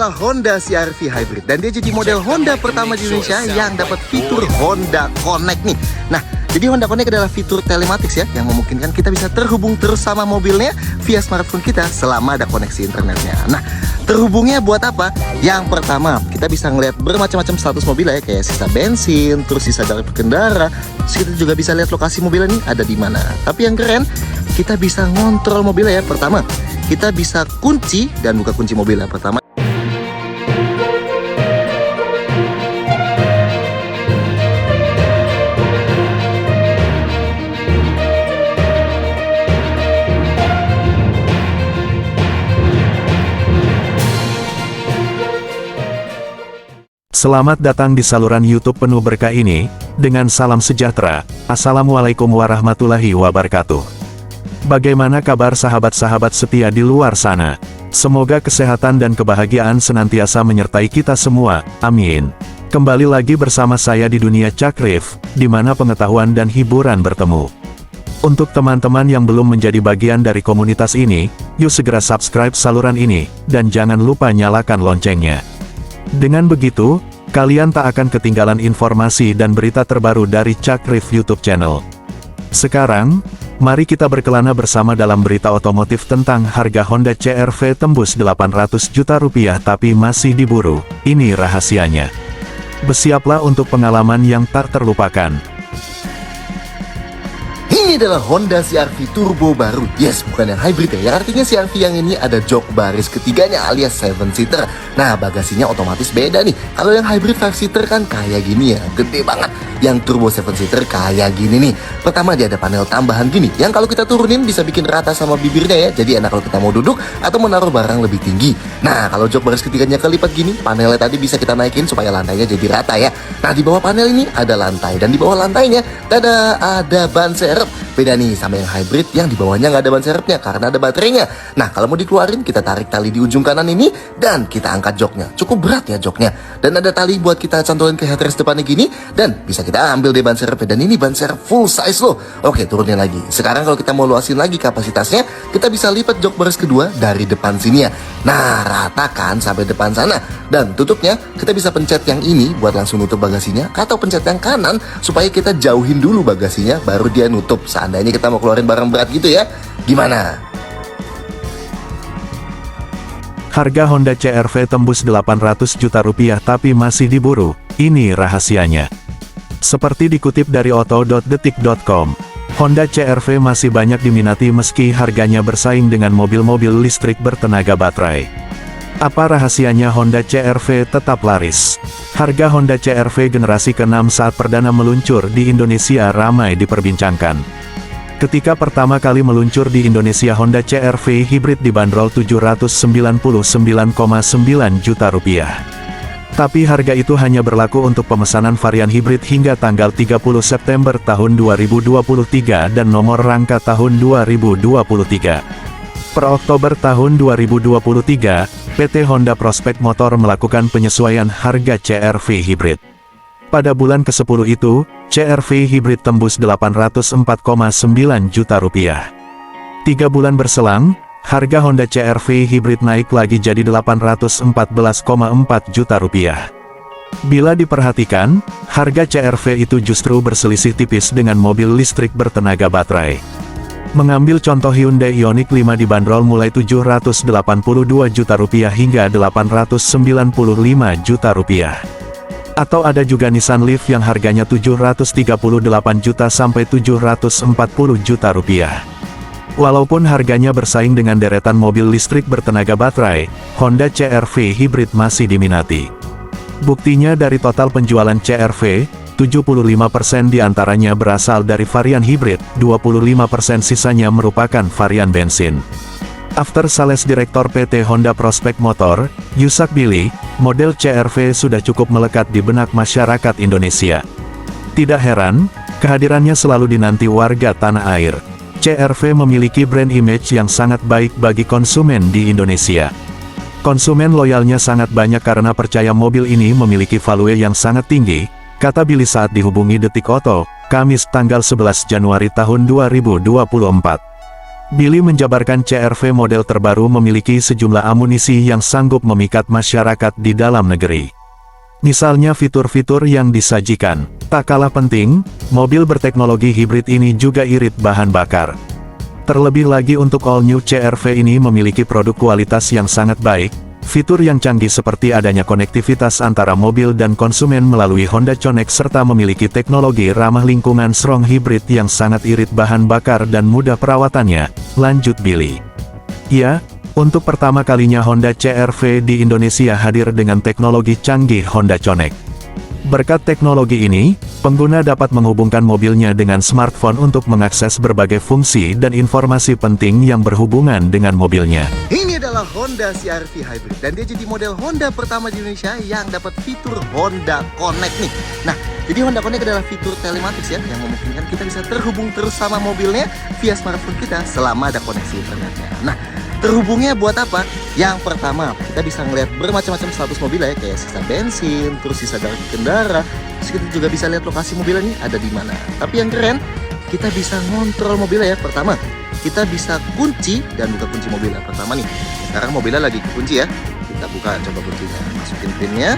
adalah Honda CR-V Hybrid dan dia jadi model Honda pertama di Indonesia yang dapat fitur Honda Connect nih. Nah, jadi Honda Connect adalah fitur telematics ya, yang memungkinkan kita bisa terhubung terus sama mobilnya via smartphone kita selama ada koneksi internetnya. Nah, terhubungnya buat apa? Yang pertama, kita bisa ngeliat bermacam-macam status mobilnya ya, kayak sisa bensin, terus sisa dari pengendara. Terus kita juga bisa lihat lokasi mobilnya nih ada di mana. Tapi yang keren, kita bisa ngontrol mobilnya ya. Pertama, kita bisa kunci dan buka kunci mobilnya. Pertama, Selamat datang di saluran YouTube penuh berkah ini, dengan salam sejahtera, Assalamualaikum warahmatullahi wabarakatuh. Bagaimana kabar sahabat-sahabat setia di luar sana? Semoga kesehatan dan kebahagiaan senantiasa menyertai kita semua, amin. Kembali lagi bersama saya di dunia Cakrif, di mana pengetahuan dan hiburan bertemu. Untuk teman-teman yang belum menjadi bagian dari komunitas ini, yuk segera subscribe saluran ini, dan jangan lupa nyalakan loncengnya. Dengan begitu, kalian tak akan ketinggalan informasi dan berita terbaru dari Cakrif YouTube channel. Sekarang, mari kita berkelana bersama dalam berita otomotif tentang harga Honda CR-V tembus 800 juta rupiah tapi masih diburu. Ini rahasianya. Bersiaplah untuk pengalaman yang tak terlupakan. ini adalah Honda CR-V Turbo baru. Yes, bukan yang hybrid ya. Yang artinya CR-V yang ini ada jok baris ketiganya alias 7-seater. Nah, bagasinya otomatis beda nih. Kalau yang hybrid 5-seater kan kayak gini ya, gede banget. Yang turbo 7-seater kayak gini nih. Pertama dia ada panel tambahan gini, yang kalau kita turunin bisa bikin rata sama bibirnya ya. Jadi enak kalau kita mau duduk atau menaruh barang lebih tinggi. Nah, kalau jok baris ketiganya kelipat gini, panelnya tadi bisa kita naikin supaya lantainya jadi rata ya. Nah, di bawah panel ini ada lantai, dan di bawah lantainya ada ban serep. Beda nih sama yang hybrid yang di bawahnya nggak ada ban serepnya karena ada baterainya. Nah, kalau mau dikeluarin kita tarik tali di ujung kanan ini dan kita angkat joknya. Cukup berat ya joknya. Dan ada tali buat kita cantolin ke headrest depannya gini, dan bisa kita ambil deh ban serepnya. Dan ini ban serep full size loh. Oke, turunin lagi. Sekarang kalau kita mau luasin lagi kapasitasnya, kita bisa lipat jok baris kedua dari depan sini ya. Nah, ratakan sampai depan sana. Dan tutupnya kita bisa pencet yang ini buat langsung nutup bagasinya, atau pencet yang kanan supaya kita jauhin dulu bagasinya baru dia nutup. Seandainya kita mau keluarin barang berat gitu ya. Gimana? Harga Honda CR-V tembus 800 juta rupiah tapi masih diburu. Ini rahasianya. Seperti dikutip dari auto.detik.com, Honda CR-V masih banyak diminati meski harganya bersaing dengan mobil-mobil listrik bertenaga baterai. Apa rahasianya Honda CR-V tetap laris? Harga Honda CR-V generasi ke-6 saat perdana meluncur di Indonesia ramai diperbincangkan. Ketika pertama kali meluncur di Indonesia, Honda CR-V hybrid dibanderol 799,9 juta rupiah. Tapi harga itu hanya berlaku untuk pemesanan varian hybrid hingga tanggal 30 September tahun 2023 dan nomor rangka tahun 2023. Per Oktober tahun 2023, PT Honda Prospect Motor melakukan penyesuaian harga CR-V hybrid. Pada bulan ke-10 itu, CR-V hybrid tembus 804,9 juta rupiah. 3 bulan berselang, harga Honda CR-V hybrid naik lagi jadi 814,4 juta rupiah. Bila diperhatikan, harga CR-V itu justru berselisih tipis dengan mobil listrik bertenaga baterai. Mengambil contoh Hyundai Ioniq 5 dibanderol mulai 782 juta rupiah hingga 895 juta rupiah. Atau ada juga Nissan Leaf yang harganya 738 juta sampai 740 juta rupiah. Walaupun harganya bersaing dengan deretan mobil listrik bertenaga baterai, Honda CR-V hybrid masih diminati. Buktinya dari total penjualan CR-V, 75% diantaranya berasal dari varian hybrid, 25% sisanya merupakan varian bensin. After Sales Director PT Honda Prospect Motor, Yusak Billy, model CR-V sudah cukup melekat di benak masyarakat Indonesia. Tidak heran, kehadirannya selalu dinanti warga tanah air. CR-V memiliki brand image yang sangat baik bagi konsumen di Indonesia. Konsumen loyalnya sangat banyak karena percaya mobil ini memiliki value yang sangat tinggi, kata Billy saat dihubungi Detik Auto, Kamis tanggal 11 Januari tahun 2024. Billy menjabarkan CR-V model terbaru memiliki sejumlah amunisi yang sanggup memikat masyarakat di dalam negeri. Misalnya fitur-fitur yang disajikan. Tak kalah penting, mobil berteknologi hibrid ini juga irit bahan bakar. Terlebih lagi untuk all new CR-V ini memiliki produk kualitas yang sangat baik, fitur yang canggih seperti adanya konektivitas antara mobil dan konsumen melalui Honda Connect serta memiliki teknologi ramah lingkungan strong hybrid yang sangat irit bahan bakar dan mudah perawatannya, lanjut Billy. Ya, untuk pertama kalinya Honda CR-V di Indonesia hadir dengan teknologi canggih Honda Connect. Berkat teknologi ini, pengguna dapat menghubungkan mobilnya dengan smartphone untuk mengakses berbagai fungsi dan informasi penting yang berhubungan dengan mobilnya. Ini adalah Honda CR-V Hybrid dan dia jadi model Honda pertama di Indonesia yang dapat fitur Honda Connect nih. Nah, jadi Honda Connect adalah fitur telematis ya, yang memungkinkan kita bisa terhubung terus sama mobilnya via smartphone kita selama ada koneksi internetnya. Nah, terhubungnya buat apa? Yang pertama, kita bisa ngeliat bermacam-macam status mobilnya ya, kayak sisa bensin, terus sisa dari kendara. Terus kita juga bisa lihat lokasi mobilnya nih ada di mana. Tapi yang keren, kita bisa ngontrol mobilnya ya. Pertama, kita bisa kunci dan buka kunci mobilnya. Pertama nih, sekarang mobilnya lagi kunci ya. Kita buka, coba kuncinya, masukin pinnya.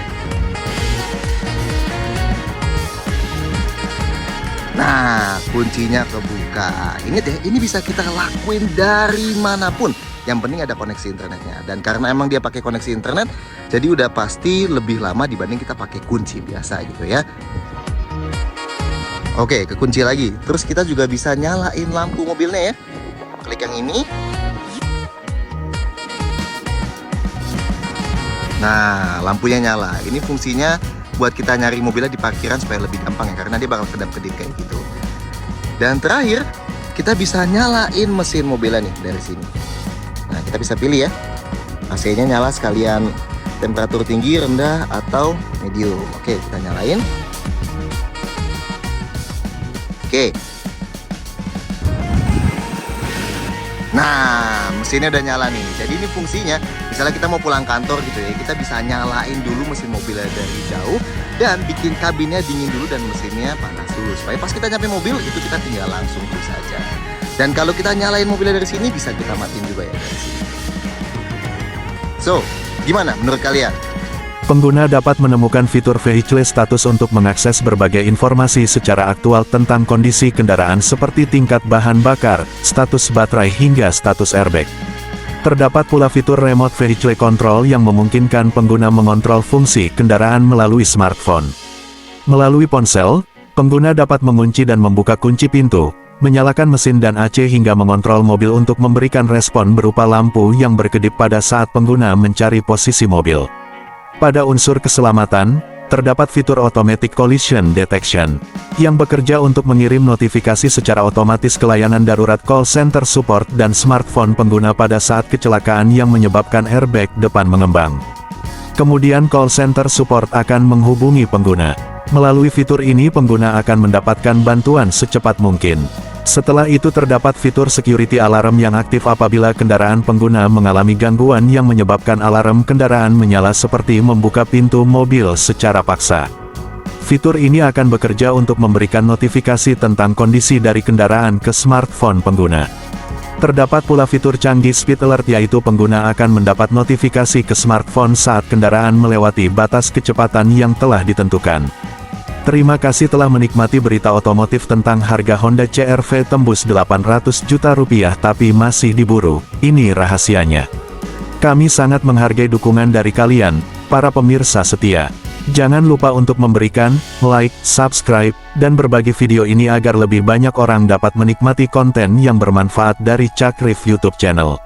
Nah, kuncinya kebuka. Ingat ya, ini bisa kita lakuin dari manapun. Yang penting ada koneksi internetnya. Dan karena emang dia pakai koneksi internet, jadi udah pasti lebih lama dibanding kita pakai kunci biasa gitu ya. Oke, kekunci lagi. Terus kita juga bisa nyalain lampu mobilnya ya. Klik yang ini. Nah, lampunya nyala. Ini fungsinya buat kita nyari mobilnya di parkiran supaya lebih gampang ya, karena dia bakal kedap-kedip kayak gitu. Dan terakhir, kita bisa nyalain mesin mobilnya nih dari sini. Nah, kita bisa pilih ya, AC-nya nyala sekalian temperatur tinggi, rendah, atau medium. Oke, kita nyalain. Oke. Nah, mesinnya udah nyala nih. Jadi ini fungsinya, misalnya kita mau pulang kantor gitu ya, kita bisa nyalain dulu mesin mobilnya dari jauh dan bikin kabinnya dingin dulu dan mesinnya panas dulu. Supaya pas kita nyampe mobil, itu kita tinggal langsung terus saja. Dan kalau kita nyalain mobilnya dari sini, bisa kita matiin juga ya dari sini. So, gimana menurut kalian? Pengguna dapat menemukan fitur vehicle status untuk mengakses berbagai informasi secara aktual tentang kondisi kendaraan seperti tingkat bahan bakar, status baterai hingga status airbag. Terdapat pula fitur remote vehicle control yang memungkinkan pengguna mengontrol fungsi kendaraan melalui smartphone. Melalui ponsel, pengguna dapat mengunci dan membuka kunci pintu, menyalakan mesin dan AC hingga mengontrol mobil untuk memberikan respon berupa lampu yang berkedip pada saat pengguna mencari posisi mobil. Pada unsur keselamatan, terdapat fitur Automatic Collision Detection, yang bekerja untuk mengirim notifikasi secara otomatis ke layanan darurat call center support dan smartphone pengguna pada saat kecelakaan yang menyebabkan airbag depan mengembang. Kemudian call center support akan menghubungi pengguna. Melalui fitur ini pengguna akan mendapatkan bantuan secepat mungkin. Setelah itu terdapat fitur security alarm yang aktif apabila kendaraan pengguna mengalami gangguan yang menyebabkan alarm kendaraan menyala seperti membuka pintu mobil secara paksa. Fitur ini akan bekerja untuk memberikan notifikasi tentang kondisi dari kendaraan ke smartphone pengguna. Terdapat pula fitur canggih speed alert, yaitu pengguna akan mendapat notifikasi ke smartphone saat kendaraan melewati batas kecepatan yang telah ditentukan. Terima kasih telah menikmati berita otomotif tentang harga Honda CR-V tembus 800 juta rupiah tapi masih diburu. Ini rahasianya. Kami sangat menghargai dukungan dari kalian, para pemirsa setia. Jangan lupa untuk memberikan like, subscribe, dan berbagi video ini agar lebih banyak orang dapat menikmati konten yang bermanfaat dari Cakrif YouTube channel.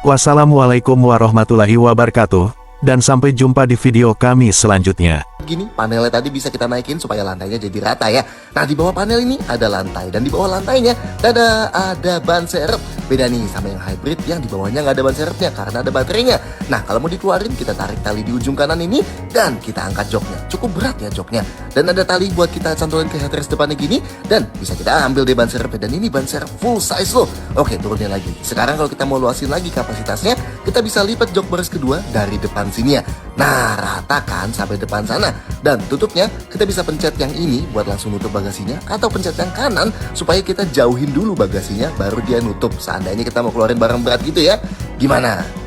Wassalamualaikum warahmatullahi wabarakatuh. Dan sampai jumpa di video kami selanjutnya. Gini, panelnya tadi bisa kita naikin supaya lantainya jadi rata ya. Nah, di bawah panel ini ada lantai, dan di bawah lantainya ada ban serep. Beda nih sama yang hybrid yang di bawahnya nggak ada ban serepnya karena ada baterainya. Nah, kalau mau dikeluarin, kita tarik tali di ujung kanan ini dan kita angkat joknya. Cukup berat ya joknya. Dan ada tali buat kita cantolin ke headrest depannya gini, dan bisa kita ambil deh ban serepnya. Dan ini ban serep full size loh. Oke, turunin lagi. Sekarang kalau kita mau luasin lagi kapasitasnya, kita bisa lipat jok baris kedua dari depan sini ya. Nah, ratakan sampai depan sana. Dan tutupnya, kita bisa pencet yang ini buat langsung nutup bagasinya, atau pencet yang kanan supaya kita jauhin dulu bagasinya, baru dia nutup. Seandainya kita mau keluarin barang berat gitu ya. Gimana?